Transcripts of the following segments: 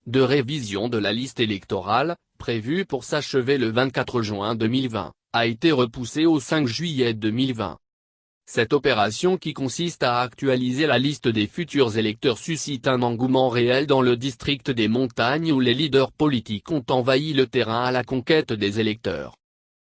de révision de la liste électorale, prévue pour s'achever le 24 juin 2020, a été repoussée au 5 juillet 2020. Cette opération qui consiste à actualiser la liste des futurs électeurs suscite un engouement réel dans le district des montagnes où les leaders politiques ont envahi le terrain à la conquête des électeurs.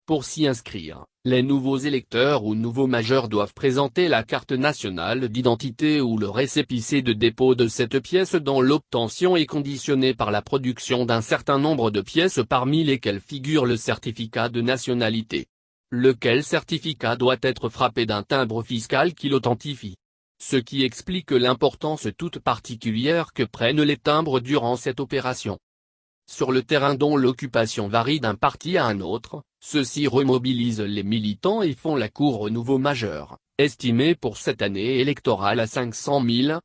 Pour s'y inscrire, les nouveaux électeurs ou nouveaux majeurs doivent présenter la carte nationale d'identité ou le récépissé de dépôt de cette pièce dont l'obtention est conditionnée par la production d'un certain nombre de pièces parmi lesquelles figure le certificat de nationalité. Lequel certificat doit être frappé d'un timbre fiscal qui l'authentifie. Ce qui explique l'importance toute particulière que prennent les timbres durant cette opération. Sur le terrain dont l'occupation varie d'un parti à un autre, ceux-ci remobilisent les militants et font la cour aux nouveaux majeurs, estimés pour cette année électorale à 500 000,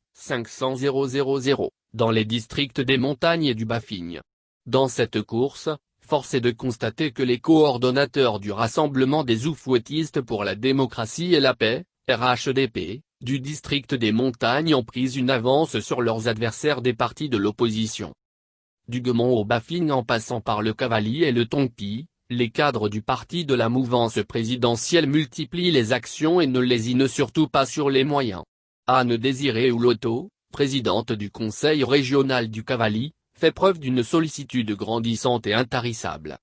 dans les districts des montagnes et du Bafing. Dans cette course, force est de constater que les coordonnateurs du Rassemblement des Oufouettistes pour la démocratie et la paix, RHDP, du district des montagnes ont pris une avance sur leurs adversaires des partis de l'opposition. Du Guémont au Bafing en passant par le Cavally et le Tongpi, les cadres du parti de la mouvance présidentielle multiplient les actions et ne lésinent surtout pas sur les moyens. Anne-Désirée Ouloto, présidente du conseil régional du Cavally, fait preuve d'une sollicitude grandissante et intarissable.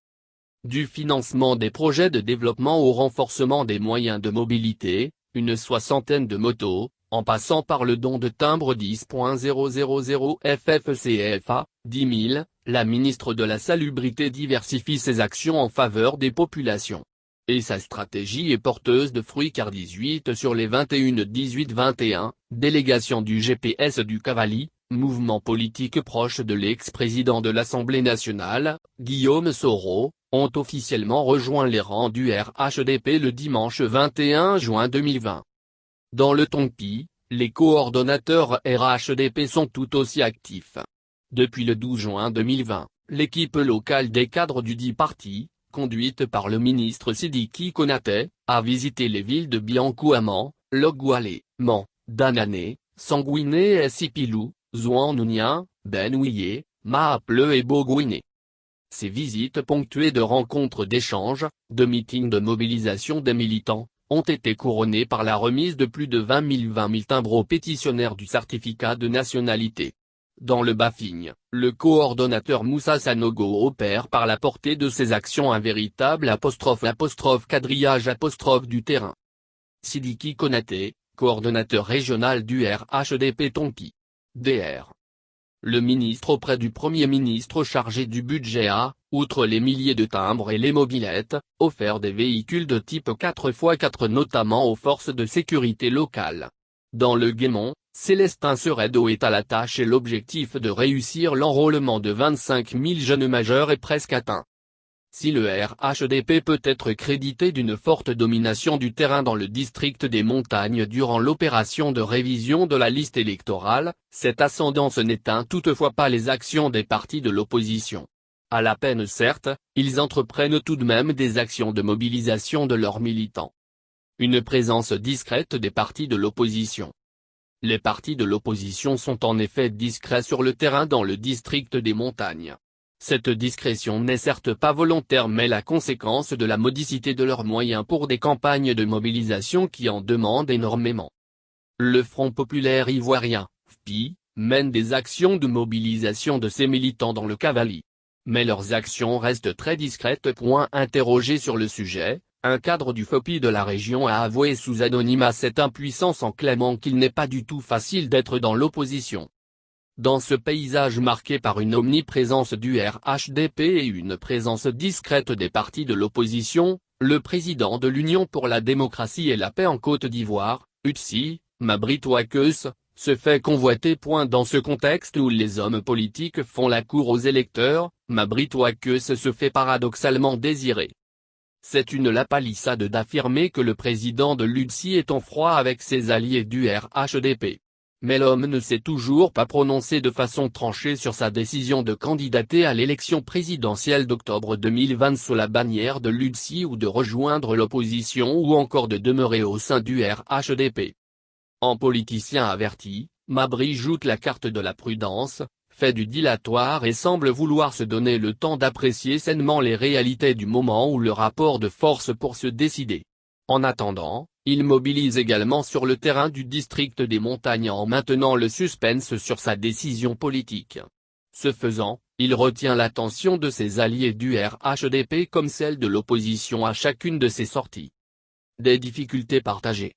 Du financement des projets de développement au renforcement des moyens de mobilité, une soixantaine de motos, en passant par le don de timbres 10.000 FFCFA, 10 000, la ministre de la Salubrité diversifie ses actions en faveur des populations. Et sa stratégie est porteuse de fruits car 18 sur les 21 délégations du GPS du Cavally, mouvement politique proche de l'ex-président de l'Assemblée nationale, Guillaume Soro, ont officiellement rejoint les rangs du RHDP le dimanche 21 juin 2020. Dans le Tongpi, les coordonnateurs RHDP sont tout aussi actifs. Depuis le 12 juin 2020, l'équipe locale des cadres du dit parti, conduite par le ministre Sidiki Konaté, a visité les villes de Biancouaman, Logoualé, Man, Danané, Sanguiné et Sipilou, Zouanounia, Benouillé, Maapleu et Bogouiné. Ces visites ponctuées de rencontres d'échanges, de meetings de mobilisation des militants, ont été couronnées par la remise de plus de 20 000 timbres aux pétitionnaires du certificat de nationalité. Dans le Bafing, le coordonnateur Moussa Sanogo opère par la portée de ses actions un véritable quadrillage du terrain. Sidiki Konaté, coordonnateur régional du RHDP Tongpi. Dr. Le ministre auprès du Premier ministre chargé du budget a, outre les milliers de timbres et les mobylettes, offert des véhicules de type 4x4 notamment aux forces de sécurité locales. Dans le Guémont, Célestin Seredo est à la tâche et l'objectif de réussir l'enrôlement de 25 000 jeunes majeurs est presque atteint. Si le RHDP peut être crédité d'une forte domination du terrain dans le district des montagnes durant l'opération de révision de la liste électorale, cette ascendance n'éteint toutefois pas les actions des partis de l'opposition. À la peine certes, ils entreprennent tout de même des actions de mobilisation de leurs militants. Une présence discrète des partis de l'opposition. Les partis de l'opposition sont en effet discrets sur le terrain dans le district des montagnes. Cette discrétion n'est certes pas volontaire mais la conséquence de la modicité de leurs moyens pour des campagnes de mobilisation qui en demandent énormément. Le Front populaire ivoirien, FPI, mène des actions de mobilisation de ses militants dans le Cavally. Mais leurs actions restent très discrètes. Interrogé sur le sujet, un cadre du FPI de la région a avoué sous anonymat cette impuissance en clamant qu'il n'est pas du tout facile d'être dans l'opposition. Dans ce paysage marqué par une omniprésence du RHDP et une présence discrète des partis de l'opposition, le président de l'Union pour la démocratie et la paix en Côte d'Ivoire, UTSI, Mabry Touakeus, se fait convoiter. Dans ce contexte où les hommes politiques font la cour aux électeurs, Mabry Touakeus se fait paradoxalement désirer. C'est une lapalissade d'affirmer que le président de l'UTSI est en froid avec ses alliés du RHDP. Mais l'homme ne s'est toujours pas prononcé de façon tranchée sur sa décision de candidater à l'élection présidentielle d'octobre 2020 sous la bannière de l'UTSI ou de rejoindre l'opposition ou encore de demeurer au sein du RHDP. En politicien averti, Mabry joue la carte de la prudence, fait du dilatoire et semble vouloir se donner le temps d'apprécier sainement les réalités du moment ou le rapport de force pour se décider. En attendant, il mobilise également sur le terrain du district des Montagnes en maintenant le suspense sur sa décision politique. Ce faisant, il retient l'attention de ses alliés du RHDP comme celle de l'opposition à chacune de ses sorties. Des difficultés partagées.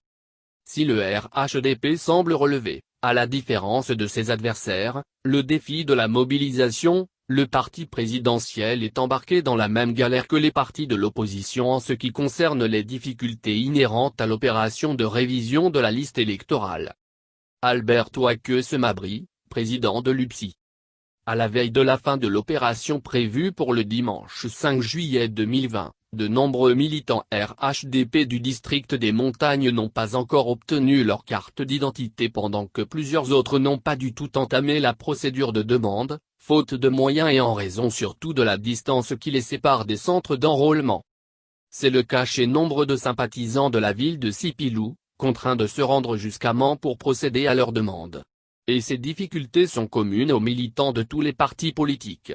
Si le RHDP semble relever, à la différence de ses adversaires, le défi de la mobilisation, le parti présidentiel est embarqué dans la même galère que les partis de l'opposition en ce qui concerne les difficultés inhérentes à l'opération de révision de la liste électorale. Alberto Aquese-Mabry, président de l'UPSI. À la veille de la fin de l'opération prévue pour le dimanche 5 juillet 2020, de nombreux militants RHDP du district des Montagnes n'ont pas encore obtenu leur carte d'identité pendant que plusieurs autres n'ont pas du tout entamé la procédure de demande, faute de moyens et en raison surtout de la distance qui les sépare des centres d'enrôlement. C'est le cas chez nombre de sympathisants de la ville de Sipilou, contraints de se rendre jusqu'à Mans pour procéder à leur demande. Et ces difficultés sont communes aux militants de tous les partis politiques.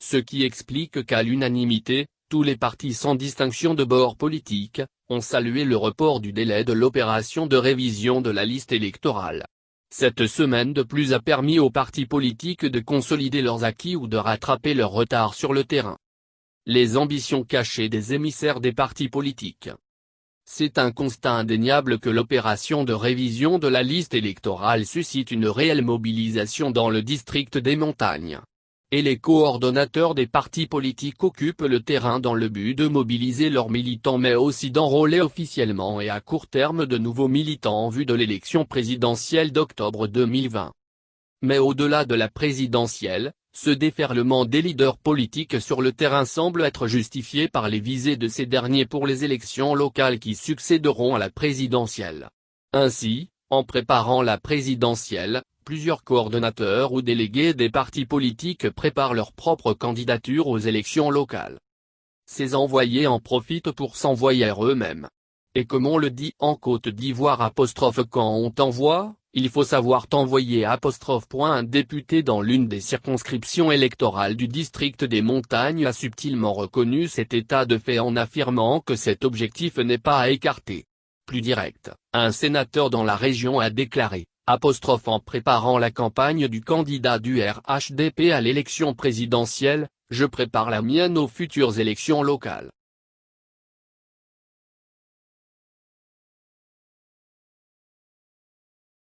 Ce qui explique qu'à l'unanimité, tous les partis sans distinction de bord politique, ont salué le report du délai de l'opération de révision de la liste électorale. Cette semaine de plus a permis aux partis politiques de consolider leurs acquis ou de rattraper leur retard sur le terrain. Les ambitions cachées des émissaires des partis politiques. C'est un constat indéniable que l'opération de révision de la liste électorale suscite une réelle mobilisation dans le district des Montagnes. Et les coordonnateurs des partis politiques occupent le terrain dans le but de mobiliser leurs militants mais aussi d'enrôler officiellement et à court terme de nouveaux militants en vue de l'élection présidentielle d'octobre 2020. Mais au-delà de la présidentielle, ce déferlement des leaders politiques sur le terrain semble être justifié par les visées de ces derniers pour les élections locales qui succéderont à la présidentielle. Ainsi, en préparant la présidentielle, plusieurs coordonnateurs ou délégués des partis politiques préparent leur propre candidature aux élections locales. Ces envoyés en profitent pour s'envoyer eux-mêmes. Et comme on le dit en Côte d'Ivoire quand on t'envoie, il faut savoir t'envoyer Un député dans l'une des circonscriptions électorales du district des Montagnes a subtilement reconnu cet état de fait en affirmant que cet objectif n'est pas à écarter. Plus direct, un sénateur dans la région a déclaré, en préparant la campagne du candidat du RHDP à l'élection présidentielle, je prépare la mienne aux futures élections locales.